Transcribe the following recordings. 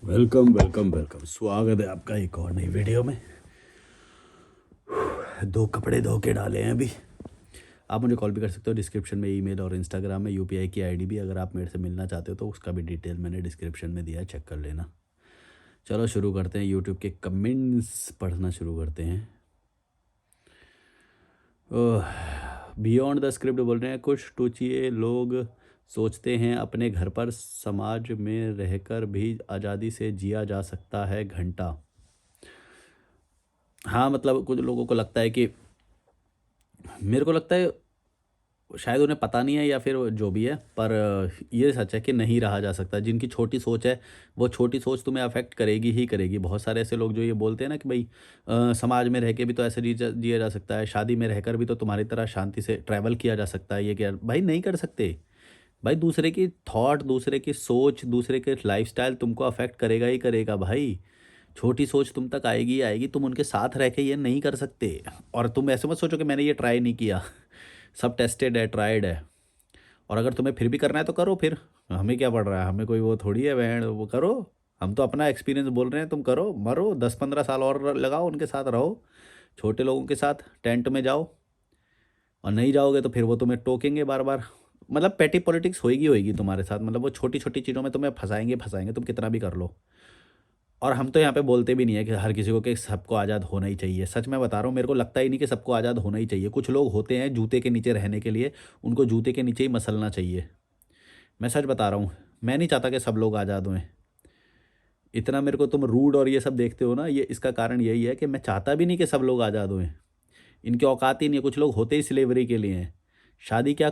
Welcome welcome welcome, स्वागत है आपका एक और नई वीडियो में। दो कपड़े धो के डाले हैं अभी। आप मुझे कॉल भी कर सकते हो, डिस्क्रिप्शन में ईमेल और इंस्टाग्राम में यूपीआई की आईडी भी, अगर आप मेरे से मिलना चाहते हो तो उसका भी डिटेल मैंने डिस्क्रिप्शन में दिया है, चेक कर लेना। चलो शुरू करते हैं, यूट्यूब के कमेंट्स पढ़ना शुरू करते हैं। बियॉन्ड द स्क्रिप्ट बोल रहे हैं, कुछ टूचिए लोग सोचते हैं अपने घर पर समाज में रहकर भी आज़ादी से जिया जा सकता है घंटा। हाँ, मतलब कुछ लोगों को लगता है कि, मेरे को लगता है शायद उन्हें पता नहीं है या फिर जो भी है, पर ये सच है कि नहीं रहा जा सकता। जिनकी छोटी सोच है, वो छोटी सोच तुम्हें अफेक्ट करेगी ही करेगी। बहुत सारे ऐसे लोग जो ये बोलते हैं ना कि भाई समाज में रह के भी तो ऐसे जिया जा सकता है, शादी में रहकर भी तो तुम्हारी तरह शांति से ट्रैवल किया जा सकता है, ये क्या भाई नहीं कर सकते। भाई दूसरे की थॉट, दूसरे की सोच, दूसरे के लाइफस्टाइल तुमको अफेक्ट करेगा ही करेगा भाई। छोटी सोच तुम तक आएगी ही आएगी, तुम उनके साथ रह के ये नहीं कर सकते। और तुम ऐसे मत सोचो कि मैंने ये ट्राई नहीं किया। सब टेस्टेड है, ट्राइड है। और अगर तुम्हें फिर भी करना है तो करो फिर, हमें क्या पड़ रहा है, हमें कोई वो थोड़ी है बहन, वो करो। हम तो अपना एक्सपीरियंस बोल रहे हैं, तुम करो मरो, 10-15 साल और लगाओ उनके साथ रहो, छोटे लोगों के साथ टेंट में जाओ। और नहीं जाओगे तो फिर वो तुम्हें टोकेंगे बार बार। मतलब पैटी पॉलिटिक्स होएगी होएगी तुम्हारे साथ, मतलब वो छोटी छोटी चीज़ों में तुम्हें फंसाएंगे फंसाएंगे, तुम कितना भी कर लो। और हम तो यहाँ पे बोलते भी नहीं है कि हर किसी को कि सबको आज़ाद होना ही चाहिए। सच में बता रहा हूँ, मेरे को लगता ही नहीं कि सबको आज़ाद होना ही चाहिए। कुछ लोग होते हैं जूते के नीचे रहने के लिए, उनको जूते के नीचे ही मसलना चाहिए। मैं सच बता रहा हूँ, मैं नहीं चाहता कि सब लोग आज़ाद हों। इतना मेरे को तुम रूड और ये सब देखते हो ना, ये इसका कारण यही है कि मैं चाहता भी नहीं कि सब लोग आज़ाद हों। इनकी औकात ही नहीं है। कुछ लोग होते ही स्लेवरी के लिए हैं। शादी क्या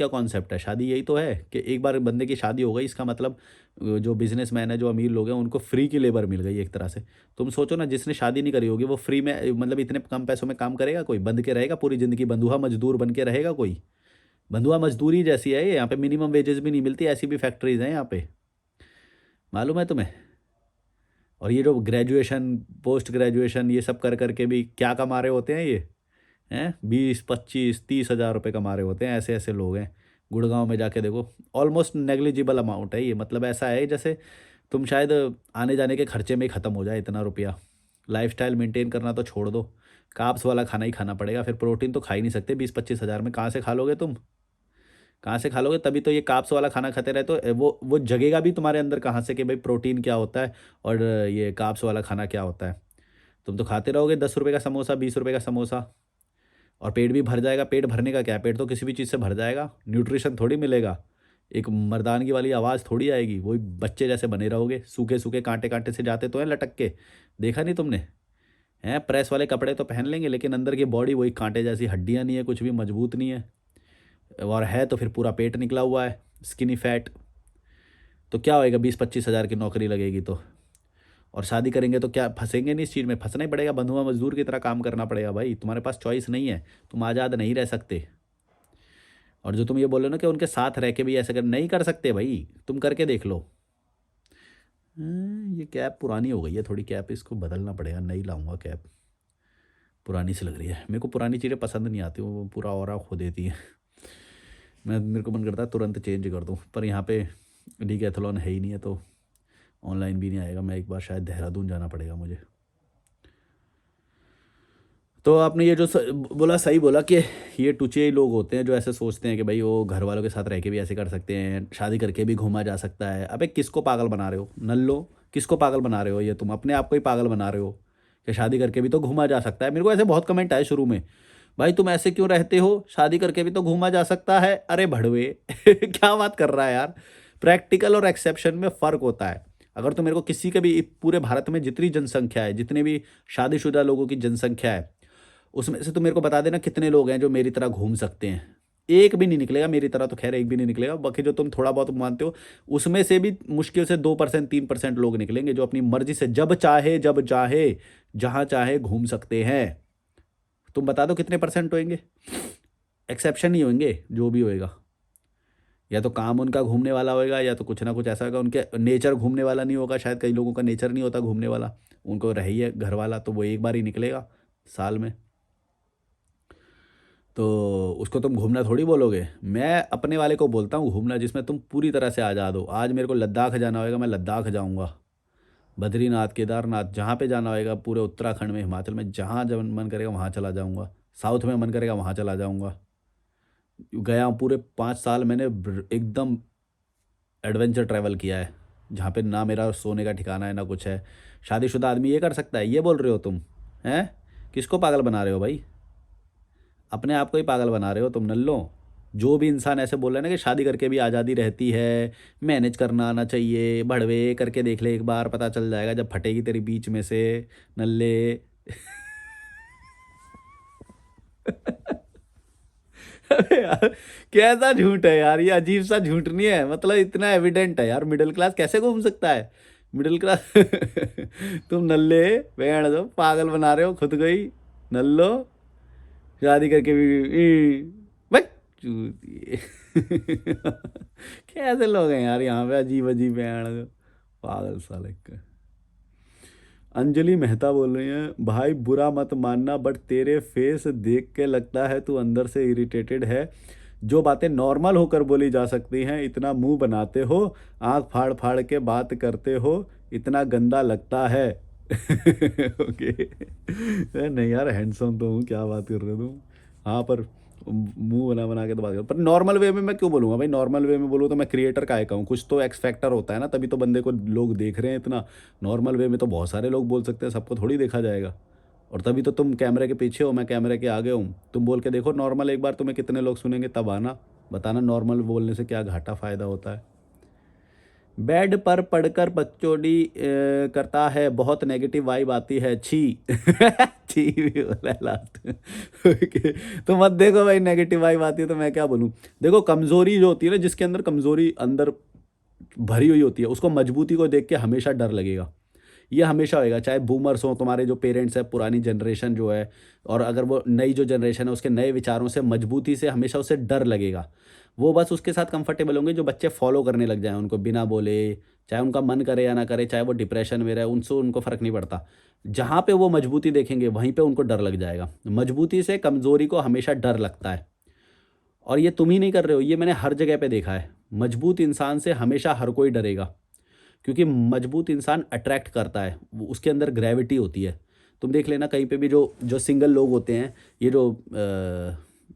कॉन्सेप्ट है? शादी यही तो है कि एक बार बंदे की शादी हो गई, इसका मतलब जो बिजनेसमैन है, जो अमीर लोग हैं, उनको फ्री की लेबर मिल गई एक तरह से। तुम सोचो ना, जिसने शादी नहीं करी होगी वो फ्री में, मतलब इतने कम पैसों में काम करेगा कोई? बंध के रहेगा पूरी ज़िंदगी, बंधुआ मजदूर बन के रहेगा कोई? बंधुआ मजदूरी जैसी है ये। यहाँ पे मिनिमम वेजेस भी नहीं मिलती, ऐसी भी फैक्ट्रीज हैं यहाँ पे, मालूम है तुम्हें? और ये जो ग्रेजुएशन, पोस्ट ग्रेजुएशन, ये सब कर करके भी क्या कमा रहे होते हैं ये, हैं 20-25-30 हज़ार रुपये कमा रहे होते हैं। ऐसे ऐसे लोग हैं। गुड़गांव में जाके देखो, ऑलमोस्ट नेग्लिजिबल अमाउंट है ये। मतलब ऐसा है जैसे तुम शायद आने जाने के खर्चे में ही ख़त्म हो जाए इतना रुपया। लाइफस्टाइल मेंटेन करना तो छोड़ दो, कार्ब्स वाला खाना ही खाना पड़ेगा। फिर प्रोटीन तो खा ही नहीं सकते 20-25 हज़ार में, कहाँ से खा लोगे तुम? कहाँ से खा लोगे? तभी तो ये कार्ब्स वाला खाना खाते रहे तो वो जगेगा भी तुम्हारे अंदर कहाँ से कि भाई प्रोटीन क्या होता है और ये कार्ब्स वाला खाना क्या होता है। तुम तो खाते रहोगे 10 रुपये का समोसा, 20 रुपये का समोसा, और पेट भी भर जाएगा। पेट भरने का क्या है? पेट तो किसी भी चीज़ से भर जाएगा, न्यूट्रिशन थोड़ी मिलेगा। एक मर्दानगी वाली आवाज़ थोड़ी आएगी। वही बच्चे जैसे बने रहोगे, सूखे सूखे कांटे कांटे से जाते तो हैं लटक के, देखा नहीं तुमने? हैं प्रेस वाले कपड़े तो पहन लेंगे, लेकिन अंदर की बॉडी वही कांटे जैसी, हड्डियाँ नहीं है, कुछ भी मजबूत नहीं है। और है तो फिर पूरा पेट निकला हुआ है, स्किनी फैट। तो क्या होएगा? 20-25 हज़ार की नौकरी लगेगी तो। और शादी करेंगे तो क्या फंसेंगे नहीं इस चीज़ में? फंसना ही पड़ेगा, बंधुआ मजदूर की तरह काम करना पड़ेगा भाई। तुम्हारे पास चॉइस नहीं है, तुम आज़ाद नहीं रह सकते। और जो तुम ये बोल रहे हो ना कि उनके साथ रह के भी ऐसा कर नहीं कर सकते, भाई तुम करके देख लो। ये कैप पुरानी हो गई है थोड़ी, कैप इसको बदलना पड़ेगा, नई लाऊंगा कैप। पुरानी सी लग रही है। मेरे को पुरानी चीज़ें पसंद नहीं आती, वो पूरा ऑरा खो देती है। मेरे को मन करता है तुरंत चेंज कर दूँ, पर यहाँ पे डीकैथलॉन है ही नहीं है, तो ऑनलाइन भी नहीं आएगा। मैं एक बार शायद देहरादून जाना पड़ेगा मुझे। तो आपने ये जो बोला, सही बोला कि ये टुचे लोग होते हैं जो ऐसे सोचते हैं कि भाई वो घर वालों के साथ रह के भी ऐसे कर सकते हैं, शादी करके भी घूमा जा सकता है। अबे किसको पागल बना रहे हो नल्लो? किसको पागल बना रहे हो? ये तुम अपने आप को ही पागल बना रहे हो कि शादी करके भी तो घूमा जा सकता है। मेरे को ऐसे बहुत कमेंट आए शुरू में, भाई तुम ऐसे क्यों रहते हो, शादी करके भी तो घूमा जा सकता है। अरे भड़वे क्या बात कर रहा है यार? प्रैक्टिकल और एक्सेप्शन में फ़र्क होता है। अगर तो मेरे को किसी के भी पूरे भारत में जितनी जनसंख्या है, जितने भी शादीशुदा लोगों की जनसंख्या है, उसमें से तो मेरे को बता देना कितने लोग हैं जो मेरी तरह घूम सकते हैं। एक भी नहीं निकलेगा मेरी तरह, तो खैर एक भी नहीं निकलेगा। बाकी जो तुम थोड़ा बहुत मानते हो, उसमें से भी मुश्किल से 2% 3% लोग निकलेंगे जो अपनी मर्जी से जब चाहे जहाँ चाहे घूम सकते हैं। तुम बता दो कितने परसेंट होंगे? एक्सेप्शन ही होंगे जो भी होएगा। या तो काम उनका घूमने वाला होएगा, या तो कुछ ना कुछ ऐसा होगा। उनके नेचर घूमने वाला नहीं होगा शायद, कई लोगों का नेचर नहीं होता घूमने वाला, उनको रही है घर वाला, तो वो एक बार ही निकलेगा साल में। तो उसको तुम घूमना थोड़ी बोलोगे। मैं अपने वाले को बोलता हूँ घूमना, जिसमें तुम पूरी तरह से आज़ाद हो। आज मेरे को लद्दाख जाना होगा, मैं लद्दाख जाऊँगा। बद्रीनाथ, केदारनाथ, जहाँ पे जाना होएगा पूरे उत्तराखंड में, हिमाचल में, जहाँ जब मन करेगा वहाँ चला जाऊँगा। साउथ में मन करेगा वहाँ चला जाऊँगा। गया हूँ पूरे 5 साल मैंने एकदम एडवेंचर ट्रैवल किया है, जहाँ पे ना मेरा सोने का ठिकाना है ना कुछ है। शादीशुदा आदमी ये कर सकता है, ये बोल रहे हो तुम? हैं? किसको पागल बना रहे हो भाई? अपने आप को ही पागल बना रहे हो तुम नल्लो। जो भी इंसान ऐसे बोल रहा है ना कि शादी करके भी आज़ादी रहती है, मैनेज करना आना चाहिए, भड़वे करके देख ले एक बार, पता चल जाएगा जब फटेगी तेरी बीच में से, नल्ले। अरे यार, कैसा झूठ है यार, ये अजीब सा झूठ नहीं है, मतलब इतना एविडेंट है यार, मिडिल क्लास कैसे घूम सकता है? मिडिल क्लास तुम नल्ले, भेड़ दो, पागल बना रहे हो खुद को ही, नल्लो। शादी करके भी भाई, चूतिए। कैसे लोग हैं यार यहाँ पे, अजीब अजीब हैं, पागल साले का। अंजलि मेहता बोल रही हैं, भाई बुरा मत मानना बट तेरे फेस देख के लगता है तू अंदर से इरिटेटेड है। जो बातें नॉर्मल होकर बोली जा सकती हैं इतना मुंह बनाते हो, आंख फाड़ फाड़ के बात करते हो, इतना गंदा लगता है। ओके। नहीं यार, हैंडसम तो हूँ, क्या बात कर रहे हो तुम? हाँ पर मुंह बना बना के तो बात कर, पर नॉर्मल वे में मैं क्यों बोलूँगा भाई? नॉर्मल वे में बोलूँ तो मैं क्रिएटर का हूँ, कुछ तो एक्स फैक्टर होता है ना, तभी तो बंदे को लोग देख रहे हैं इतना। नॉर्मल वे में तो बहुत सारे लोग बोल सकते हैं, सबको थोड़ी देखा जाएगा। और तभी तो तुम कैमरे के पीछे हो, मैं कैमरे के आगे हूँ। तुम बोल के देखो नॉर्मल एक बार, तुम्हें कितने लोग सुनेंगे, तब आना बताना नॉर्मल बोलने से क्या घाटा फ़ायदा होता है। बेड पर पड़कर बकचोदी करता है, बहुत नेगेटिव वाइब आती है, छी। छी भी बोला है लास्ट। ओके, तो मत देखो भाई, नेगेटिव वाइब आती है तो मैं क्या बोलूँ। देखो, कमज़ोरी जो होती है ना, जिसके अंदर कमज़ोरी अंदर भरी हुई होती है, उसको मजबूती को देख के हमेशा डर लगेगा। ये हमेशा होएगा, चाहे बूमर्स हों, तुम्हारे जो पेरेंट्स हैं, पुरानी जनरेशन जो है, और अगर वो नई जो जनरेशन है उसके नए विचारों से, मजबूती से हमेशा उसे डर लगेगा। वो बस उसके साथ कंफर्टेबल होंगे जो बच्चे फॉलो करने लग जाएँ उनको बिना बोले, चाहे उनका मन करे या ना करे, चाहे वो डिप्रेशन में रहे, उनसे उनको फ़र्क नहीं पड़ता। जहाँ पे वो मजबूती देखेंगे वहीं पे उनको डर लग जाएगा। मजबूती से कमज़ोरी को हमेशा डर लगता है। और ये तुम ही नहीं कर रहे हो, ये मैंने हर जगह पे देखा है। मजबूत इंसान से हमेशा हर कोई डरेगा, क्योंकि मजबूत इंसान अट्रैक्ट करता है, वो उसके अंदर ग्रेविटी होती है। तुम देख लेना कहीं पे भी जो जो सिंगल लोग होते हैं,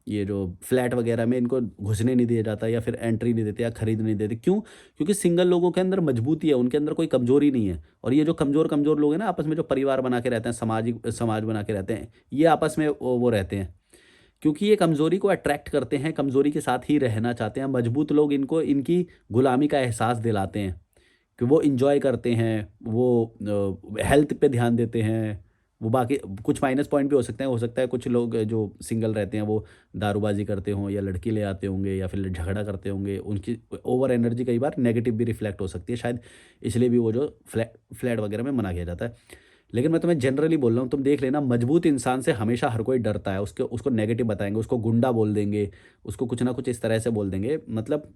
ये जो फ्लैट वगैरह में इनको घुसने नहीं दिया जाता, या फिर एंट्री नहीं देते या खरीद नहीं देते, क्यों? क्योंकि सिंगल लोगों के अंदर मजबूती है, उनके अंदर कोई कमजोरी नहीं है। और ये जो कमजोर कमजोर लोग हैं ना, आपस में जो परिवार बना के रहते हैं, सामाजिक समाज बना के रहते हैं, ये आपस में वो रहते हैं, क्योंकि ये कमज़ोरी को अट्रैक्ट करते हैं, कमज़ोरी के साथ ही रहना चाहते हैं। मजबूत लोग इनको इनकी गुलामी का एहसास दिलाते हैं कि वो एन्जॉय करते हैं, वो हेल्थ पे ध्यान देते हैं। वो बाकी कुछ माइनस पॉइंट भी हो सकते हैं, हो सकता है कुछ लोग जो सिंगल रहते हैं वो दारूबाज़ी करते हों, या लड़की ले आते होंगे, या फिर झगड़ा करते होंगे। उनकी ओवर एनर्जी कई बार नेगेटिव भी रिफ्लेक्ट हो सकती है शायद, इसलिए भी वो जो फ्लैट वगैरह में मना किया जाता है। लेकिन मैं तुम्हें जनरली बोल रहा हूँ, तुम देख लेना, मजबूत इंसान से हमेशा हर कोई डरता है। उसको नेगेटिव बताएँगे, उसको गुंडा बोल देंगे, उसको कुछ ना कुछ इस तरह से बोल देंगे। मतलब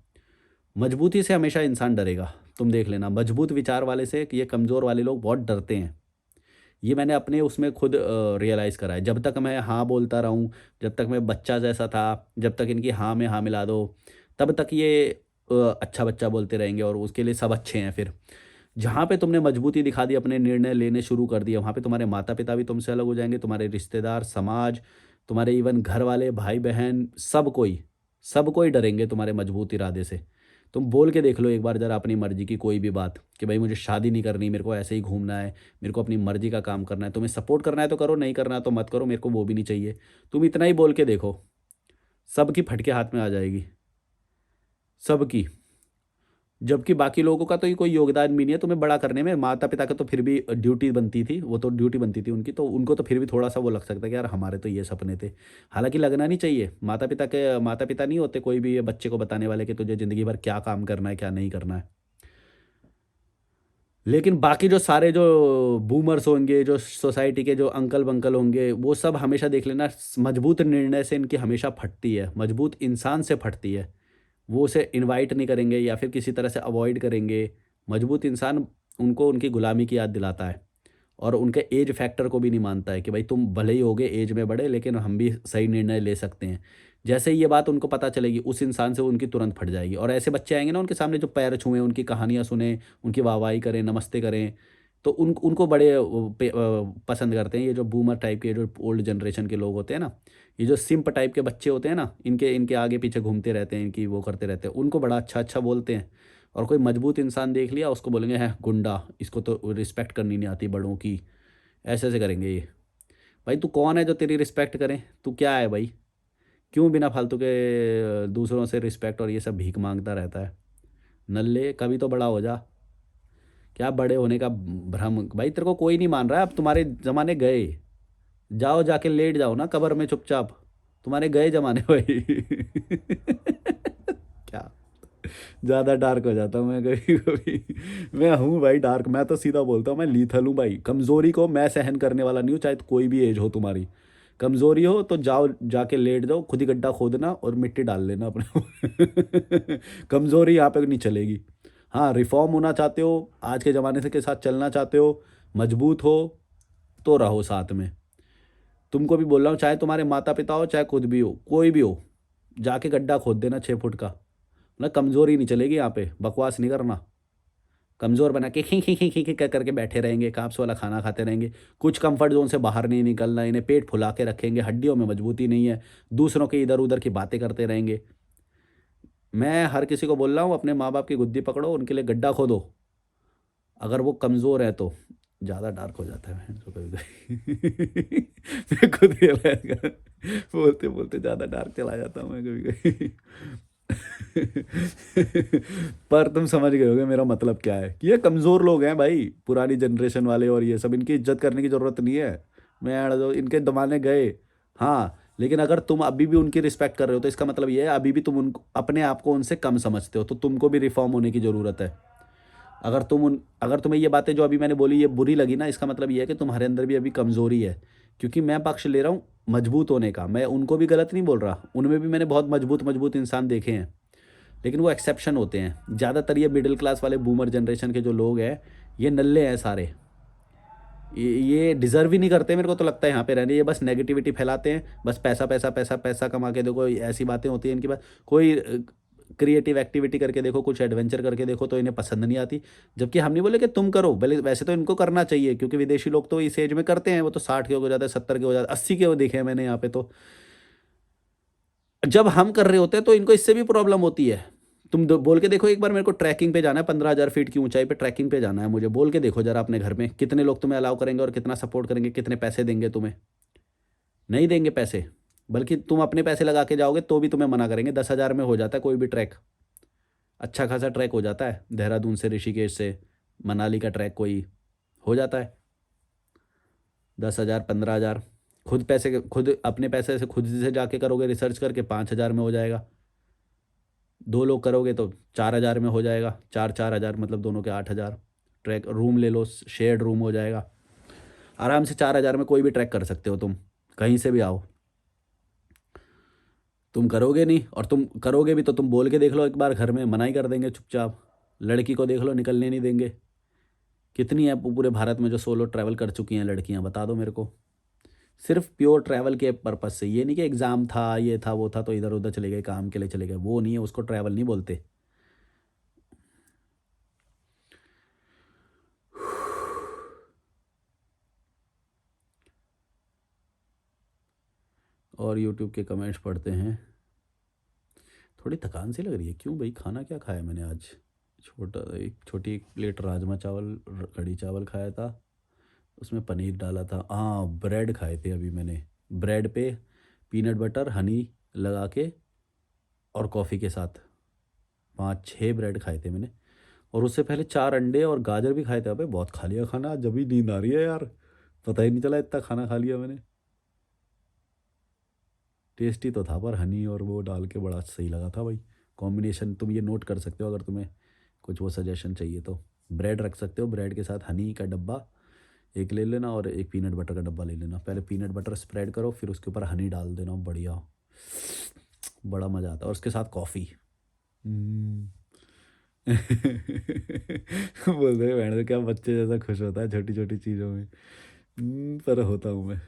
मजबूती से हमेशा इंसान डरेगा। तुम देख लेना, मजबूत विचार वाले से कि ये कमज़ोर वाले लोग बहुत डरते हैं। ये मैंने अपने उसमें खुद रियलाइज़ करा है। जब तक मैं हाँ बोलता रहूँ, जब तक मैं बच्चा जैसा था, जब तक इनकी हाँ में हाँ मिला दो, तब तक ये अच्छा बच्चा बोलते रहेंगे और उसके लिए सब अच्छे हैं फिर। जहाँ पे तुमने मजबूती दिखा दी, अपने निर्णय लेने शुरू कर दिए, वहाँ पे तुम्हारे माता-पिता भी तुमसे अलग हो जाएँगे, तुम्हारे रिश्तेदार, समाज, तुम्हारे इवन घर वाले, भाई-बहन, सब कोई डरेंगे तुम्हारे मजबूत इरादे से। तुम बोल के देख लो एक बार ज़रा अपनी मर्ज़ी की कोई भी बात, कि भाई मुझे शादी नहीं करनी, मेरे को ऐसे ही घूमना है, मेरे को अपनी मर्ज़ी का काम करना है। तुम्हें सपोर्ट करना है तो करो, नहीं करना है तो मत करो, मेरे को वो भी नहीं चाहिए। तुम इतना ही बोल के देखो, सबकी फटके हाथ में आ जाएगी, सबकी। जबकि बाकी लोगों का तो ये कोई योगदान भी नहीं है तुम्हें बड़ा करने में। माता-पिता का तो फिर भी ड्यूटी बनती थी, वो तो ड्यूटी बनती थी उनकी, तो उनको तो फिर भी थोड़ा-सा वो लग सकता है कि यार हमारे तो ये सपने थे। हालाँकि लगना नहीं चाहिए, माता-पिता नहीं होते कोई भी ये बच्चे को बताने वाले कि तुझे ज़िंदगी भर क्या काम करना है, क्या नहीं करना है। लेकिन बाकी जो सारे जो बूमर्स होंगे, जो सोसाइटी के जो अंकल-वंकल होंगे, वो सब हमेशा देख लेना, मजबूत निर्णय से इनकी हमेशा फटती है, मजबूत इंसान से फटती है। वो उसे इनवाइट नहीं करेंगे या फिर किसी तरह से अवॉइड करेंगे। मजबूत इंसान उनको उनकी गुलामी की याद दिलाता है, और उनके एज फैक्टर को भी नहीं मानता है कि भाई तुम भले ही होगे एज में बड़े, लेकिन हम भी सही निर्णय ले सकते हैं। जैसे ही ये बात उनको पता चलेगी, उस इंसान से उनकी तुरंत फट जाएगी। और ऐसे बच्चे आएँगे ना उनके सामने, जो पैर छुएँ, उनकी कहानियाँ सुनें, उनकी वाहवाही करें, नमस्ते करें, तो उनको बड़े पसंद करते हैं, ये जो बूमर टाइप के, जो ओल्ड जनरेशन के लोग होते हैं ना, ये जो सिंप टाइप के बच्चे होते हैं ना, इनके इनके आगे पीछे घूमते रहते हैं, इनकी वो करते रहते हैं, उनको बड़ा अच्छा अच्छा बोलते हैं। और कोई मजबूत इंसान देख लिया, उसको बोलेंगे है गुंडा, इसको तो रिस्पेक्ट करनी नहीं आती बड़ों की, ऐसे ऐसे करेंगे ये। भाई तू कौन है जो तेरी रिस्पेक्ट करे? तू क्या है भाई? क्यों बिना फालतू के दूसरों से रिस्पेक्ट और ये सब भीख मांगता रहता है? नल्ले, कभी तो बड़ा हो जा। क्या बड़े होने का भ्रम? भाई तेरे को कोई नहीं मान रहा है, अब तुम्हारे जमाने गए। जाओ जाके लेट जाओ ना कब्र में चुपचाप, तुम्हारे गए जमाने भाई। क्या, ज़्यादा डार्क हो जाता हूँ मैं कभी कभी। मैं हूँ भाई डार्क, मैं तो सीधा बोलता हूँ, मैं लीथल हूँ भाई। कमज़ोरी को मैं सहन करने वाला नहीं हूँ, चाहे तो कोई भी एज हो तुम्हारी। कमज़ोरी हो तो जाओ, जाके लेट जाओ, खुद ही गड्ढा खोदना और मिट्टी डाल लेना अपने। कमज़ोरी यहाँ पे नहीं चलेगी। हाँ, रिफॉर्म होना चाहते हो, आज के ज़माने से के साथ चलना चाहते हो, मजबूत हो, तो रहो साथ में। तुमको भी बोल रहा हूँ, चाहे तुम्हारे माता पिता हो, चाहे खुद भी हो, कोई भी हो, जाके गड्ढा खोद देना 6 फुट का। ना कमज़ोरी नहीं चलेगी यहाँ पे, बकवास नहीं करना। कमज़ोर बना के खी खी खी खी खी कर करके बैठे रहेंगे, काप्स वाला खाना खाते रहेंगे, कुछ कंफर्ट जोन से बाहर नहीं निकलना, इन्हें पेट फुला के रखेंगे, हड्डियों में मजबूती नहीं है, दूसरों के इधर उधर की बातें करते रहेंगे। मैं हर किसी को बोल रहा हूँ, अपने माँ बाप की गुद्दी पकड़ो, उनके लिए गड्ढा खोदो। अगर वो कमज़ोर है तो। ज़्यादा डार्क हो जाता है बहन तो कभी कभी। मैं खुद रियलाइज कर, बोलते बोलते ज़्यादा डार्क चला जाता हूँ मैं कभी कभी। पर तुम समझ गए होगे मेरा मतलब क्या है, कि ये कमज़ोर लोग हैं भाई, पुरानी जनरेशन वाले, और ये सब, इनकी इज्जत करने की ज़रूरत नहीं है। मैं जो इनके ज़माने गए। हाँ, लेकिन अगर तुम अभी भी उनकी रिस्पेक्ट कर रहे हो, तो इसका मतलब ये है अभी भी तुम उनको, अपने आप को उनसे कम समझते हो, तो तुमको भी रिफॉर्म होने की ज़रूरत है। अगर तुम्हें ये बातें जो अभी मैंने बोली ये बुरी लगी ना, इसका मतलब ये है कि तुम्हारे अंदर भी अभी कमज़ोरी है। क्योंकि मैं पक्ष ले रहा हूँ मजबूत होने का, मैं उनको भी गलत नहीं बोल रहा, उनमें भी मैंने बहुत मजबूत मजबूत इंसान देखे हैं, लेकिन वो एक्सेप्शन होते हैं। ज़्यादातर ये मिडिल क्लास वाले बूमर जनरेशन के जो लोग हैं, ये नल्ले हैं सारे। ये डिज़र्व ही नहीं करते मेरे को तो लगता है यहाँ पे रहने, ये बस नेगेटिविटी फैलाते हैं, बस पैसा पैसा पैसा पैसा कमा के देखो, ऐसी बातें होती हैं इनकी बात। कोई क्रिएटिव एक्टिविटी करके देखो, कुछ एडवेंचर करके देखो, तो इन्हें पसंद नहीं आती। जबकि हम नहीं बोले कि तुम करो, भले वैसे तो इनको करना चाहिए, क्योंकि विदेशी लोग तो इस एज में करते हैं, वो तो 60 के हो जाते हैं, 70 के हो जाते हैं, 80 के हो देखे हैं मैंने यहाँ पे तो। जब हम कर रहे होते हैं तो इनको इससे भी प्रॉब्लम होती है। तुम बोल के देखो एक बार, मेरे को ट्रैकिंग पे जाना है, 15,000 फीट की ऊंचाई पे ट्रैकिंग पे जाना है मुझे, बोल के देखो जरा अपने घर में कितने लोग तुम्हें अलाउ करेंगे और कितना सपोर्ट करेंगे, कितने पैसे देंगे तुम्हें? नहीं देंगे पैसे, बल्कि तुम अपने पैसे लगा के जाओगे तो भी तुम्हें मना करेंगे। 10,000 में हो जाता है कोई भी ट्रैक, अच्छा खासा ट्रैक हो जाता है, देहरादून से ऋषिकेश से मनाली का ट्रैक कोई हो जाता है 10,000 15,000। खुद अपने पैसे से खुद से जाके करोगे रिसर्च करके, 5,000 में हो जाएगा। 2 लोग करोगे तो 4,000 में हो जाएगा, 4 4,000 मतलब दोनों के 8,000। ट्रैक रूम ले लो, शेयर्ड रूम हो जाएगा आराम से। 4,000 में कोई भी ट्रैक कर सकते हो तुम, कहीं से भी आओ। तुम करोगे नहीं, और तुम करोगे भी तो तुम बोल के देख लो एक बार, घर में मना ही कर देंगे चुपचाप। लड़की को देख लो, निकलने नहीं देंगे। कितनी है पूरे भारत में जो सोलो ट्रैवल कर चुकी हैं लड़कियां, बता दो मेरे को। सिर्फ प्योर ट्रैवल के पर्पज से, ये नहीं कि एग्ज़ाम था, ये था, वो था, तो इधर उधर चले गए, काम के लिए चले गए, वो नहीं है, उसको ट्रैवल नहीं बोलते। और यूट्यूब के कमेंट्स पढ़ते हैं। थोड़ी थकान सी लग रही है, क्यों भाई? खाना क्या खाया मैंने आज? एक छोटी प्लेट राजमा चावल, कढ़ी चावल खाया था, उसमें पनीर डाला था। हाँ, ब्रेड खाए थे अभी मैंने। ब्रेड पे पीनट बटर हनी लगा के, और कॉफ़ी के साथ 5 6 ब्रेड खाए थे मैंने। और उससे पहले 4 अंडे और गाजर भी खाए थे। अबे बहुत खा लिया खाना, जब भी नींद आ रही है यार, पता ही नहीं चला इतना खाना खा लिया मैंने। टेस्टी तो था, पर हनी और वो डाल के बड़ा सही लगा था भाई। कॉम्बिनेशन तुम ये नोट कर सकते हो, अगर तुम्हें कुछ वो सजेशन चाहिए तो। ब्रेड रख सकते हो, ब्रेड के साथ हनी का डब्बा एक ले लेना, और एक पीनट बटर का डब्बा ले लेना। पहले पीनट बटर स्प्रेड करो, फिर उसके ऊपर हनी डाल देना, बढ़िया, बड़ा मज़ा आता है। और उसके साथ कॉफ़ी। बोलते हैं मैंने तो, क्या बच्चे जैसा खुश होता है छोटी छोटी चीज़ों में। पर होता हूँ मैं।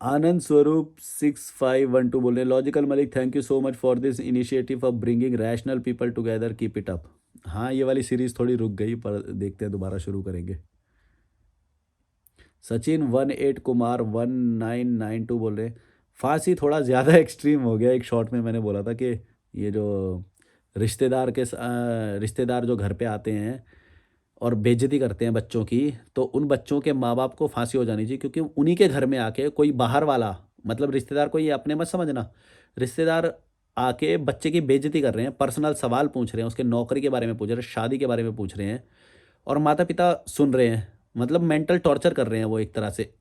आनंद स्वरूप 6512 बोल रहे हैं, logical Malik, thank you so much for this initiative of bringing rational people together, keep it up. हाँ, ये वाली सीरीज़ थोड़ी रुक गई पर देखते हैं दोबारा शुरू करेंगे। सचिन 18 कुमार 1992 बोल रहे हैं, फांसी थोड़ा ज़्यादा एक्सट्रीम हो गया। एक शॉर्ट में मैंने बोला था कि ये जो रिश्तेदार जो घर पे आते हैं और बेइज्जती करते हैं बच्चों की, तो उन बच्चों के माँ-बाप को फांसी हो जानी चाहिए, क्योंकि उन्हीं के घर में आके कोई बाहर वाला, मतलब रिश्तेदार को ये अपने मत समझना, रिश्तेदार आके बच्चे की बेइज्जती कर रहे हैं, पर्सनल सवाल पूछ रहे हैं, उसके नौकरी के बारे में पूछ रहे हैं, शादी के बारे में पूछ रहे हैं और माता-पिता सुन रहे हैं। मतलब मेंटल टॉर्चर कर रहे हैं वो एक तरह से।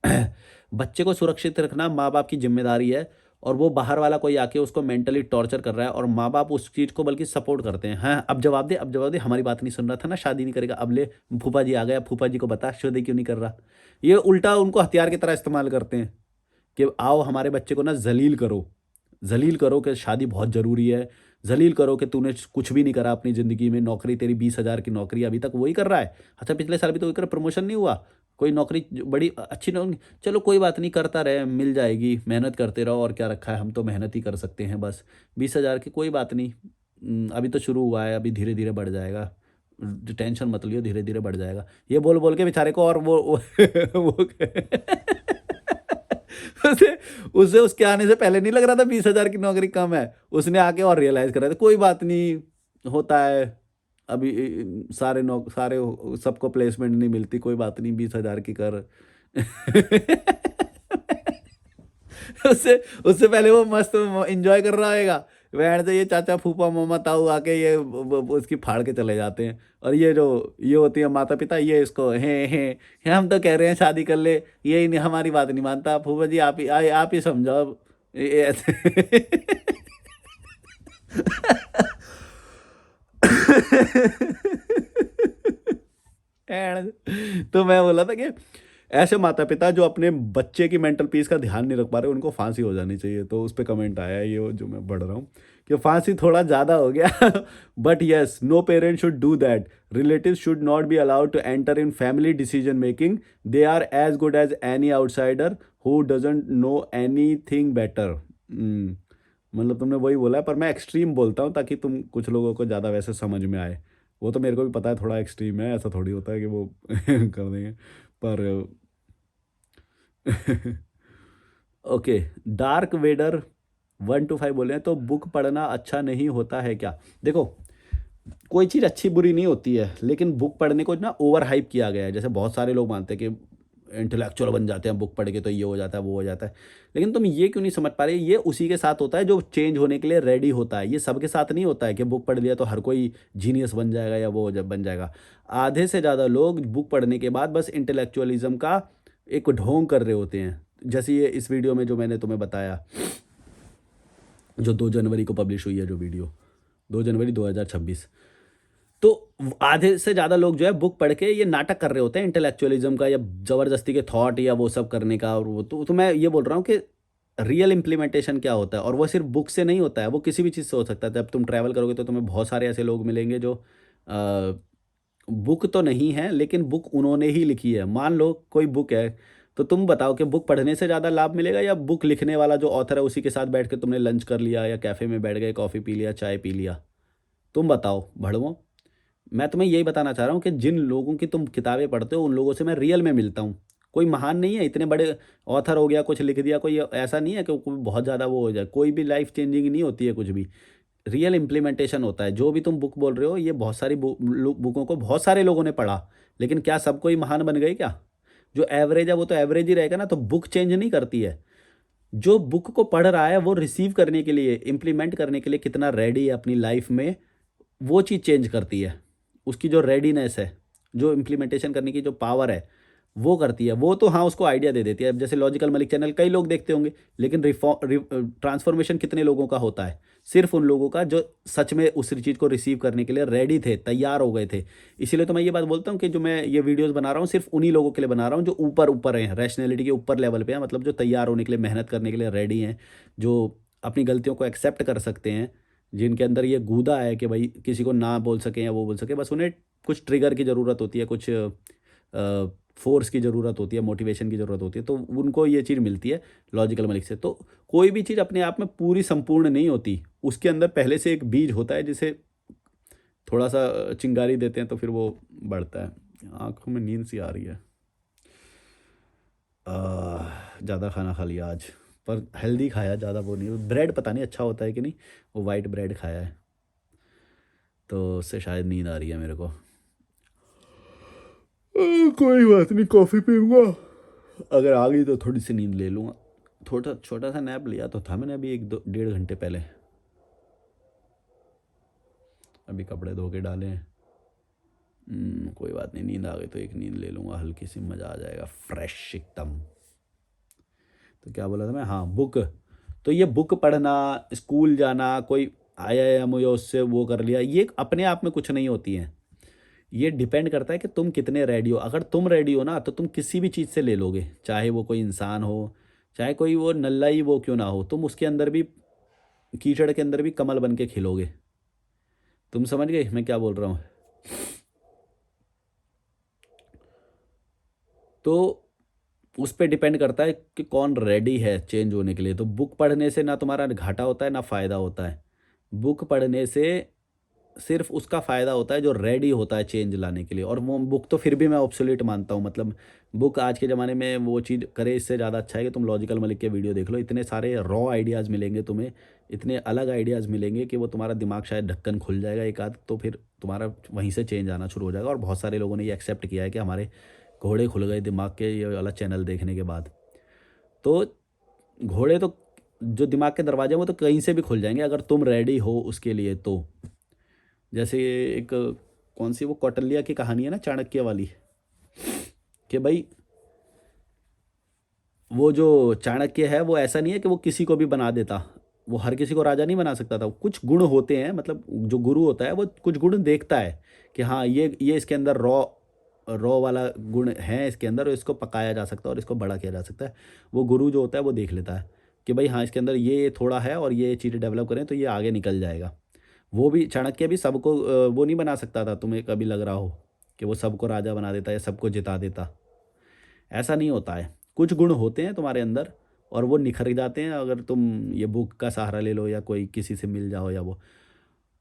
बच्चे को सुरक्षित रखना माँ-बाप की ज़िम्मेदारी है और वो बाहर वाला कोई आके उसको मेंटली टॉर्चर कर रहा है और माँ-बाप उस चीज़ को बल्कि सपोर्ट करते हैं। हाँ, अब जवाब दे, हमारी बात नहीं सुन रहा था ना, शादी नहीं करेगा, अब ले फूफा जी आ गए, अब फूफा जी को बता शादी क्यों नहीं कर रहा। ये उल्टा उनको हथियार की तरह इस्तेमाल करते हैं कि आओ हमारे बच्चे को ना ज़लील करो कि शादी बहुत ज़रूरी है, ज़लील करो कि तूने कुछ भी नहीं करा अपनी ज़िंदगी में, नौकरी तेरी 20,000 की नौकरी अभी तक वही कर रहा है। अच्छा, पिछले साल भी तो वही कर, प्रमोशन नहीं हुआ, कोई नौकरी बड़ी अच्छी नौकरी, चलो कोई बात नहीं, करता रहे, मिल जाएगी, मेहनत करते रहो, और क्या रखा है, हम तो मेहनत ही कर सकते हैं बस। 20,000 की कोई बात नहीं, अभी तो शुरू हुआ है, अभी धीरे-धीरे बढ़ जाएगा। टेंशन मत लियो, धीरे-धीरे बढ़ जाएगा। ये बोल-बोल के बेचारे को और वो उसे उसे उसके आने से पहले नहीं लग रहा था 20,000 की नौकरी कम है। उसने आके और रियलाइज़ करा था, कोई बात नहीं, होता है। अभी सारे सबको प्लेसमेंट नहीं मिलती, कोई बात नहीं, 20,000 की कर। उससे उससे पहले वो मस्त एन्जॉय कर रहा होएगा। बैंड से ये चाचा, फूफा, मामा, ताऊ आके ये ब उसकी फाड़ के चले जाते हैं। और ये होती है माता-पिता, ये इसको हैं, हम तो कह रहे हैं शादी कर ले, ये ही नहीं, हमारी बात नहीं मानता। फूफा जी आप ही समझाओ अब। ये ऐसे। एंड तो मैं बोला था कि ऐसे माता-पिता जो अपने बच्चे की मेंटल पीस का ध्यान नहीं रख पा रहे, उनको फांसी हो जानी चाहिए। तो उस पे कमेंट आया है, ये जो मैं पढ़ रहा हूँ कि फांसी थोड़ा ज़्यादा हो गया। But yes, no parent should do that. Relatives should not be allowed to enter in family decision making. They are as good as any outsider who doesn't know anything better. मतलब तुमने वही बोला है, पर मैं एक्सट्रीम बोलता हूँ ताकि तुम कुछ लोगों को ज़्यादा वैसे समझ में आए। वो तो मेरे को भी पता है थोड़ा एक्सट्रीम है, ऐसा थोड़ी होता है कि वो कर देंगे, पर ओके। डार्क वेडर 1 टू 5 बोले हैं, तो बुक पढ़ना अच्छा नहीं होता है क्या? देखो, कोई चीज़ अच्छी बुरी नहीं होती है, लेकिन बुक पढ़ने को ना ओवर हाइप किया गया है। जैसे बहुत सारे लोग मानते हैं कि इंटेलेक्चुअल बन जाते हैं बुक पढ़ के, तो ये हो जाता है, वो हो जाता है। लेकिन तुम ये क्यों नहीं समझ पा रहे, ये उसी के साथ होता है जो चेंज होने के लिए रेडी होता है। ये सबके साथ नहीं होता है कि बुक पढ़ लिया तो हर कोई जीनियस बन जाएगा या वो जब बन जाएगा। आधे से ज़्यादा लोग बुक पढ़ने के बाद बस इंटेलेक्चुअलिज़्म का एक ढोंग कर रहे होते हैं। जैसे ये इस वीडियो में जो मैंने तुम्हें बताया, जो 2 जनवरी को पब्लिश हुई है जो वीडियो, 2 जनवरी 2026। तो आधे से ज़्यादा लोग जो है बुक पढ़ के ये नाटक कर रहे होते हैं इंटेलेक्चुअलिज्म का, या ज़बरदस्ती के थॉट या वो सब करने का। और वो तो मैं ये बोल रहा हूँ कि रियल इम्प्लीमेंटेशन क्या होता है, और वो सिर्फ बुक से नहीं होता है, वो किसी भी चीज़ से हो सकता है। जब तुम ट्रैवल करोगे तो तुम्हें बहुत सारे ऐसे लोग मिलेंगे जो बुक तो नहीं है, लेकिन बुक उन्होंने ही लिखी है। मान लो कोई बुक है, तो तुम बताओ कि बुक पढ़ने से ज़्यादा लाभ मिलेगा या बुक लिखने वाला जो ऑथर है उसी के साथ बैठ के तुमने लंच कर लिया या कैफ़े में बैठ गए, कॉफ़ी पी लिया, चाय पी लिया? तुम बताओ भड़वों। मैं तुम्हें यही बताना चाह रहा हूँ कि जिन लोगों की तुम किताबें पढ़ते हो, उन लोगों से मैं रियल में मिलता हूँ। कोई महान नहीं है, इतने बड़े ऑथर हो गया, कुछ लिख दिया, कोई ऐसा नहीं है कि कोई बहुत ज़्यादा वो हो जाए। कोई भी लाइफ़ चेंजिंग नहीं होती है कुछ भी। रियल इम्प्लीमेंटेशन होता है। जो भी तुम बुक बोल रहे हो, ये बहुत सारी बुकों को बहुत सारे लोगों ने पढ़ा, लेकिन क्या सब कोई महान बन गए क्या? जो एवरेज है वो तो एवरेज ही रहेगा ना, तो बुक चेंज नहीं करती है। जो बुक को पढ़ रहा है वो रिसीव करने के लिए, इम्प्लीमेंट करने के लिए कितना रेडी है अपनी लाइफ में, वो चीज़ चेंज करती है। उसकी जो रेडीनेस है, जो इम्प्लीमेंटेशन करने की जो पावर है, वो करती है। वो तो हाँ, उसको आइडिया दे देती है। अब जैसे लॉजिकल मलिक चैनल कई लोग देखते होंगे, लेकिन ट्रांसफॉर्मेशन कितने लोगों का होता है? सिर्फ उन लोगों का जो सच में उस चीज़ को रिसीव करने के लिए रेडी थे, तैयार हो गए थे। इसीलिए तो मैं ये बात बोलता हूँ कि जो मैं ये वीडियोस बना रहा हूँ, सिर्फ उन्हीं लोगों के लिए बना रहा हूँ जो ऊपर ऊपर हैं, रैशनैलिटी के ऊपर लेवल पे हैं, मतलब जो तैयार होने के लिए, मेहनत करने के लिए रेडी हैं, जो अपनी गलतियों को एक्सेप्ट कर सकते हैं, जिनके अंदर ये गूदा है कि भाई किसी को ना बोल सकें या वो बोल सके। बस उन्हें कुछ ट्रिगर की ज़रूरत होती है, कुछ फ़ोर्स की ज़रूरत होती है, मोटिवेशन की ज़रूरत होती है, तो उनको ये चीज़ मिलती है लॉजिकल मलिक से। तो कोई भी चीज़ अपने आप में पूरी संपूर्ण नहीं होती, उसके अंदर पहले से एक बीज होता है जिसे थोड़ा सा चिंगारी देते हैं तो फिर वो बढ़ता है। आँखों में नींद सी आ रही है। ज़्यादा खाना खा लिया आज, पर हेल्दी खाया, ज़्यादा वो नहीं। ब्रेड पता नहीं अच्छा होता है कि नहीं, वो वाइट ब्रेड खाया है, तो उससे शायद नींद आ रही है मेरे को। कोई बात नहीं, कॉफ़ी पीऊँगा, अगर आ गई तो थोड़ी सी नींद ले लूँगा। थोड़ा छोटा सा नैप लिया तो था मैंने अभी 1-1.5 घंटे पहले। अभी कपड़े धो के डाले हैं। कोई बात नहीं, नींद आ गई तो एक नींद ले लूँगा, हल्की सी, मज़ा आ जाएगा, फ्रेश एकदम। तो क्या बोला था मैं, हाँ बुक। तो ये बुक पढ़ना, स्कूल जाना, कोई आया या मुझे उससे वो कर लिया, ये अपने आप में कुछ नहीं होती हैं। ये डिपेंड करता है कि तुम कितने रेडी हो। अगर तुम रेडी हो ना तो तुम किसी भी चीज़ से ले लोगे, चाहे वो कोई इंसान हो, चाहे कोई वो नल्ला ही वो क्यों ना हो, तुम उसके अंदर भी, कीचड़ के अंदर भी कमल बन के खिलोगे। तुम समझ गए मैं क्या बोल रहा हूँ? तो उस पे डिपेंड करता है कि कौन रेडी है चेंज होने के लिए। तो बुक पढ़ने से ना तुम्हारा घाटा होता है ना फ़ायदा होता है। बुक पढ़ने से सिर्फ उसका फ़ायदा होता है जो रेडी होता है चेंज लाने के लिए, और वो बुक तो फिर भी मैं ऑब्सोलीट मानता हूँ। मतलब बुक आज के ज़माने में वो चीज़ करे, इससे ज़्यादा अच्छा है कि तुम लॉजिकल मलिक के वीडियो देख लो। इतने सारे रॉ आइडियाज़ मिलेंगे तुम्हें, इतने अलग आइडियाज़ मिलेंगे कि वो तुम्हारा दिमाग शायद ढक्कन खुल जाएगा एक आध, तो फिर तुम्हारा वहीं से चेंज आना शुरू हो जाएगा। और बहुत सारे लोगों ने ये एक्सेप्ट किया है कि हमारे घोड़े खुल गए दिमाग के ये वाला चैनल देखने के बाद। तो घोड़े तो, जो दिमाग के दरवाजे हैं वो तो कहीं से भी खुल जाएंगे अगर तुम रेडी हो उसके लिए। तो जैसे एक, कौन सी वो कौटिल्य की कहानी है ना, चाणक्य वाली, कि भाई वो जो चाणक्य है वो ऐसा नहीं है कि वो किसी को भी बना देता, वो हर किसी को राजा नहीं बना सकता था। कुछ गुण होते हैं, मतलब जो गुरु होता है वो कुछ गुण देखता है कि हाँ ये इसके अंदर रॉ रॉ वाला गुण है इसके अंदर, और इसको पकाया जा सकता है और इसको बड़ा किया जा सकता है। वो गुरु जो होता है वो देख लेता है कि भाई हाँ, इसके अंदर ये थोड़ा है और ये चीज़ें डेवलप करें तो ये आगे निकल जाएगा। वो भी चाणक्य भी सबको वो नहीं बना सकता था, तुम्हें कभी लग रहा हो कि वो सबको राजा बना देता या सबको जिता देता। ऐसा नहीं होता है। कुछ गुण होते हैं तुम्हारे अंदर और वो निखर जाते हैं अगर तुम ये बुक का सहारा ले लो या कोई किसी से मिल जाओ या वो।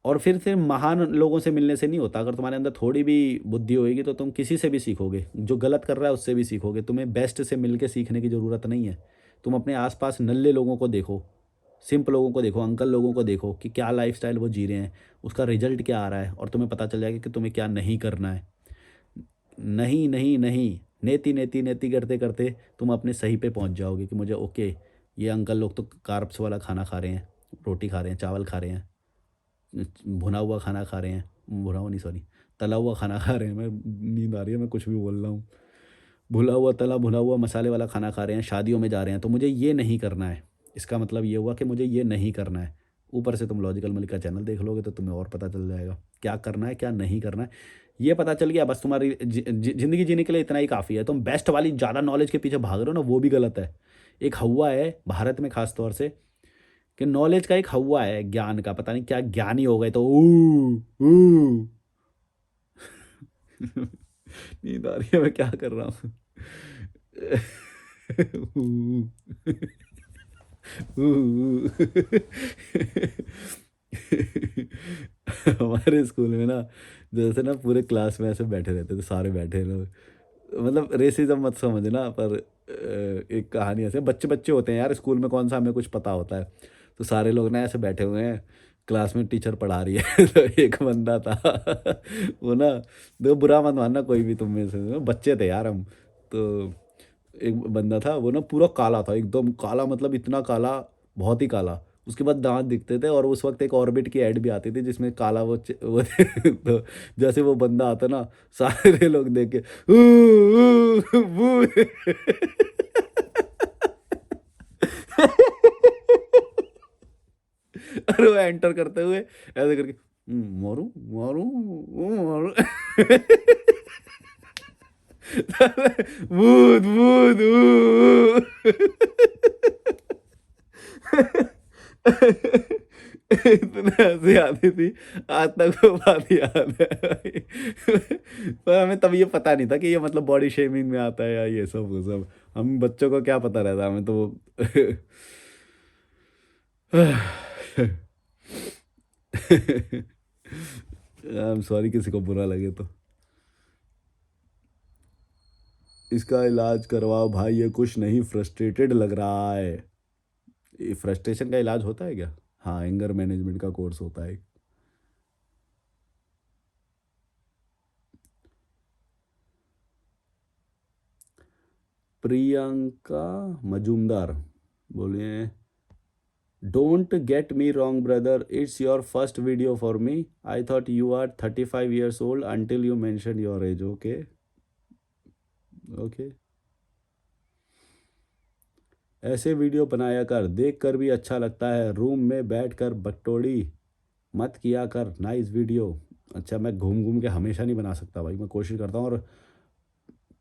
और फिर से महान लोगों से मिलने से नहीं होता। अगर तुम्हारे अंदर थोड़ी भी बुद्धि होएगी तो तुम किसी से भी सीखोगे, जो गलत कर रहा है उससे भी सीखोगे। तुम्हें बेस्ट से मिल के सीखने की ज़रूरत नहीं है। तुम अपने आसपास नल्ले लोगों को देखो, सिंप लोगों को देखो, अंकल लोगों को देखो कि क्या लाइफ़स्टाइल वो जी रहे हैं, उसका रिजल्ट क्या आ रहा है, और तुम्हें पता चल जाएगा कि तुम्हें क्या नहीं करना है। नहीं, नहीं, नहीं, नेति, नेति, नेति करते करते तुम अपने सही पे पहुंच जाओगे कि मुझे ओके, ये अंकल लोग तो कार्ब्स वाला खाना खा रहे हैं, रोटी खा रहे हैं, चावल खा रहे हैं, भुना हुआ खाना खा रहे हैं, भुना हुआ नहीं सॉरी, तला हुआ खाना खा रहे हैं। मैं, नींद आ रही है, मैं कुछ भी बोल रहा हूँ। भुना हुआ, तला भुना हुआ मसाले वाला खाना खा रहे हैं, शादियों में जा रहे हैं, तो मुझे ये नहीं करना है। इसका मतलब ये हुआ कि मुझे ये नहीं करना है। ऊपर से तुम लॉजिकल मलिक का चैनल देख लोगे तो तुम्हें और पता चल जाएगा क्या करना है क्या नहीं करना है। ये पता चल गया, बस तुम्हारी ज़िंदगी जीने के लिए इतना ही काफ़ी है। तुम बेस्ट वाली ज़्यादा नॉलेज के पीछे भाग रहे हो ना, वो भी गलत है। एक हवा है भारत में ख़ास तौर से, कि नॉलेज का एक हवा है, ज्ञान का, पता नहीं क्या ज्ञानी हो गए तो ऊ नींद आ रही है, मैं क्या कर रहा हूँ। ऊ, ऊ। हमारे स्कूल में ना, जैसे ना पूरे क्लास में ऐसे बैठे रहते थे, सारे बैठे लोग, मतलब रेसिज्म मत समझना, पर एक कहानी ऐसे, बच्चे बच्चे होते हैं यार स्कूल में, कौन सा हमें कुछ पता होता है। तो सारे लोग ना ऐसे बैठे हुए हैं, क्लास में टीचर पढ़ा रही है। तो एक बंदा था, वो ना, देखो बुरा मत मानना कोई भी तुम में से, बच्चे थे यार हम। तो एक बंदा था, वो ना पूरा काला था, एकदम काला, मतलब इतना काला, बहुत ही काला। उसके बाद दांत दिखते थे, और उस वक्त एक ऑर्बिट की ऐड भी आती थी जिसमें काला वो तो जैसे वो बंदा आता ना, सारे लोग देख के बू। और वो एंटर करते हुए ऐसे करके, मारू मारू मारू। भूत भूत इतना हंसी आती थी, आज तक वो बात याद है भाई। पर हमें तब ये पता नहीं था कि ये मतलब बॉडी शेमिंग में आता है या ये सब वो सब। हम बच्चों को क्या पता रहता, हमें तो आई एम सॉरी किसी को बुरा लगे तो। इसका इलाज करवाओ भाई, ये कुछ नहीं, फ्रस्ट्रेटेड लग रहा है। ये फ्रस्ट्रेशन का इलाज होता है क्या? हाँ, एंगर मैनेजमेंट का कोर्स होता है। प्रियंका मजूमदार बोलिए, don't get me wrong brother, it's your first video for me, I thought you are 35 years old until you mentioned your age. Okay okay, ऐसे वीडियो बनाया कर, देख कर भी अच्छा लगता है, रूम में बैठ कर बकटोड़ी मत किया कर, नाइस वीडियो। अच्छा, मैं घूम घूम के हमेशा नहीं बना सकता भाई, मैं कोशिश करता हूँ। और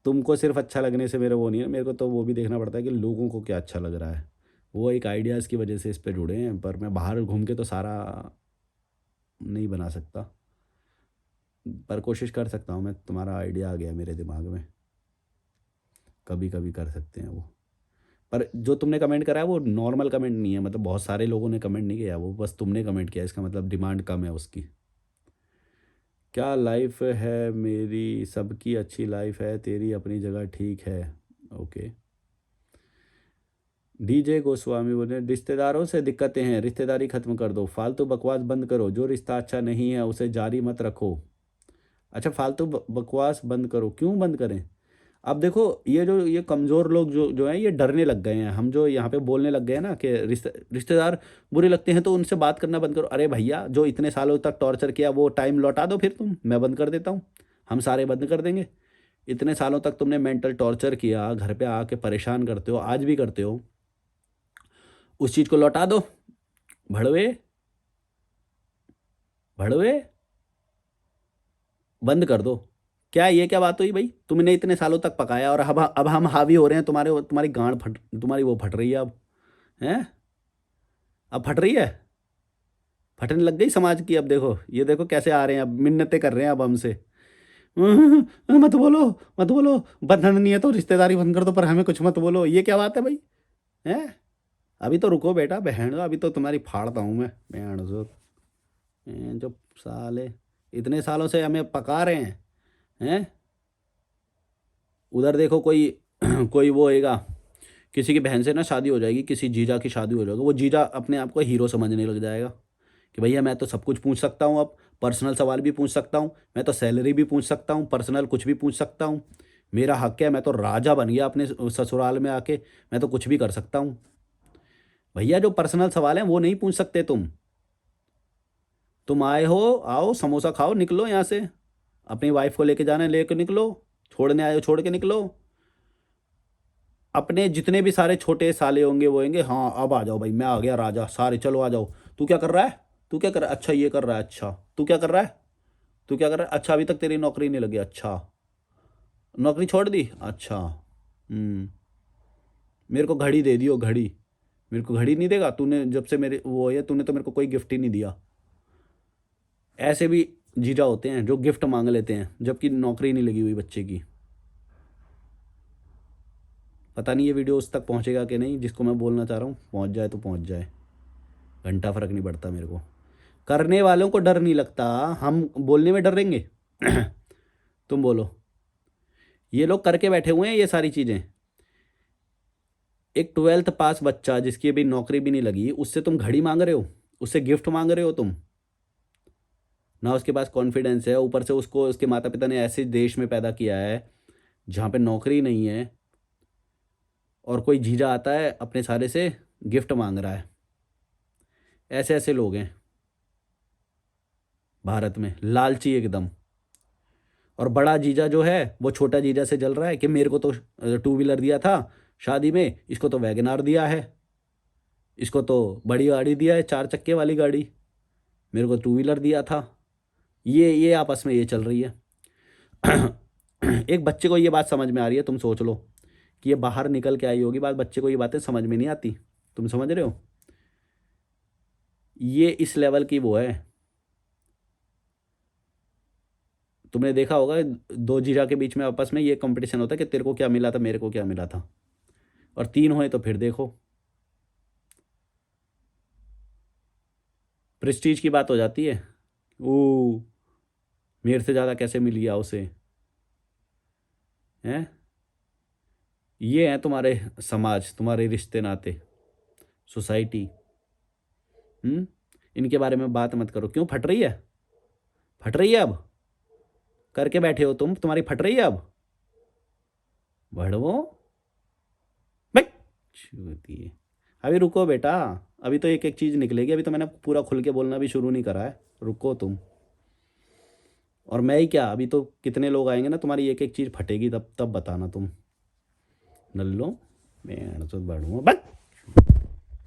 तुमको सिर्फ अच्छा लगने से मेरा वो नहीं है, मेरे को तो वो भी देखना पड़ता है कि लोगों को क्या अच्छा लग रहा है। वो एक आइडियाज़ की वजह से इस पे जुड़े हैं, पर मैं बाहर घूम के तो सारा नहीं बना सकता, पर कोशिश कर सकता हूँ मैं। तुम्हारा आइडिया आ गया मेरे दिमाग में, कभी कभी कर सकते हैं वो। पर जो तुमने कमेंट करा है वो नॉर्मल कमेंट नहीं है, मतलब बहुत सारे लोगों ने कमेंट नहीं किया, वो बस तुमने कमेंट किया, इसका मतलब डिमांड कम है उसकी। क्या लाइफ है मेरी, सबकी अच्छी लाइफ है, तेरी अपनी जगह ठीक है। ओके। डीजे गोस्वामी बोले, रिश्तेदारों से दिक्कतें हैं, रिश्तेदारी खत्म कर दो, फालतू बकवास बंद करो, जो रिश्ता अच्छा नहीं है उसे जारी मत रखो। अच्छा, फालतू बकवास बंद करो, क्यों बंद करें? अब देखो, ये कमज़ोर लोग जो जो हैं ये डरने लग गए हैं। हम जो यहाँ पे बोलने लग गए हैं ना कि रिश्तेदार बुरे लगते हैं तो उनसे बात करना बंद करो। अरे भैया, जो इतने सालों तक टॉर्चर किया वो टाइम लौटा दो, फिर तुम, मैं बंद कर देता हूँ, हम सारे बंद कर देंगे। इतने सालों तक तुमने मेंटल टॉर्चर किया, घर पे आके परेशान करते हो, आज भी करते हो, उस चीज़ को लौटा दो। भड़वे भड़वे बंद कर दो। क्या ये क्या बात हुई भाई, तुमने इतने सालों तक पकाया और अब हम हावी हो रहे हैं, तुम्हारी गांड फट, तुम्हारी वो फट रही है अब, हैं? अब फट रही है, फटने लग गई समाज की। अब देखो, ये देखो कैसे आ रहे हैं, अब मिन्नतें कर रहे हैं अब हमसे। मत बोलो, मत बोलो, बंधन नहीं है तो रिश्तेदारी बंद कर दो, पर हमें कुछ मत बोलो, ये क्या बात है भाई? हैं? अभी तो रुको बेटा, बहन अभी तो तुम्हारी फाड़ता हूँ मैं, बहन जो साले इतने सालों से हमें पका रहे हैं। उधर देखो कोई कोई वो होएगा, किसी की बहन से ना शादी हो जाएगी, किसी जीजा की शादी हो जाएगी, वो जीजा अपने आप को हीरो समझने लग जाएगा कि भैया मैं तो सब कुछ पूछ सकता हूँ, अब पर्सनल सवाल भी पूछ सकता हूँ, मैं तो सैलरी भी पूछ सकता हूँ, पर्सनल कुछ भी पूछ सकता हूँ, मेरा हक है, मैं तो राजा बन गया अपने ससुराल में आके, मैं तो कुछ भी कर सकता हूँ। भैया, जो पर्सनल सवाल हैं वो नहीं पूछ सकते तुम आए हो, आओ समोसा खाओ, निकलो यहाँ से, अपनी वाइफ को लेके जाना है लेके निकलो, छोड़ने आए हो छोड़ के निकलो। अपने जितने भी सारे छोटे साले होंगे वो होंगे, हाँ अब आ जाओ भाई, मैं आ गया राजा, सारे चलो आ जाओ। तू क्या कर रहा है, तू क्या कर रहा है, अच्छा ये कर रहा है, अच्छा तू क्या कर रहा है, तू क्या कर रहा है, अच्छा अभी तक तेरी नौकरी नहीं लगी, अच्छा नौकरी छोड़ दी, अच्छा मेरे को घड़ी दे दियो, घड़ी, मेरे को घड़ी नहीं देगा तूने, जब से मेरे वो है तूने तो मेरे को कोई गिफ्ट ही नहीं दिया। ऐसे भी जीजा होते हैं जो गिफ्ट मांग लेते हैं जबकि नौकरी नहीं लगी हुई बच्चे की। पता नहीं ये वीडियो उस तक पहुंचेगा कि नहीं, जिसको मैं बोलना चाह रहा हूँ, पहुंच जाए तो पहुंच जाए, घंटा फर्क नहीं पड़ता मेरे को। करने वालों को डर नहीं लगता, हम बोलने में डरेंगे। तुम बोलो, ये लोग करके बैठे हुए हैं ये सारी चीज़ें। एक 12th पास बच्चा जिसकी अभी नौकरी भी नहीं लगी, उससे तुम घड़ी मांग रहे हो, उससे गिफ्ट मांग रहे हो तुम, ना उसके पास कॉन्फिडेंस है, ऊपर से उसको उसके माता पिता ने ऐसे देश में पैदा किया है जहाँ पे नौकरी नहीं है, और कोई जीजा आता है अपने सारे से गिफ्ट मांग रहा है। ऐसे ऐसे लोग हैं भारत में, लालची एकदम। और बड़ा जीजा जो है वो छोटा जीजा से जल रहा है कि मेरे को तो टू व्हीलर दिया था शादी में, इसको तो वैगनार दिया है, इसको तो बड़ी गाड़ी दिया है, 4 चक्के वाली गाड़ी, मेरे को टू व्हीलर दिया था। ये आपस में ये चल रही है। एक बच्चे को ये बात समझ में आ रही है, तुम सोच लो कि ये बाहर निकल के आई होगी बात, बच्चे को ये बातें समझ में नहीं आती। तुम समझ रहे हो, ये इस लेवल की वो है। तुमने देखा होगा दो जीजा के बीच में आपस में ये कंपटीशन होता है कि तेरे को क्या मिला था, मेरे को क्या मिला था, और तीन हुए तो फिर देखो प्रेस्टीज की बात हो जाती है। ओ मेरे से ज़्यादा कैसे मिल गया उसे? हैं? ये हैं तुम्हारे समाज, तुम्हारे रिश्ते नाते, सोसाइटी। हुँ? इनके बारे में बात मत करो। क्यों फट रही है? फट रही है अब? करके बैठे हो तुम, तुम्हारी फट रही है अब? भड़वो, बक चूतिए। अभी रुको बेटा, अभी तो एक-एक चीज़ निकलेगी, अभी तो मैंने पूरा खुल के बोलना भी शुरू नहीं करा है। रुको तुम। और मैं ही क्या, अभी तो कितने लोग आएँगे ना, तुम्हारी एक-एक चीज़ फटेगी, तब तब बताना तुम। नल्लो, भेड़चोद भड़वो, बक।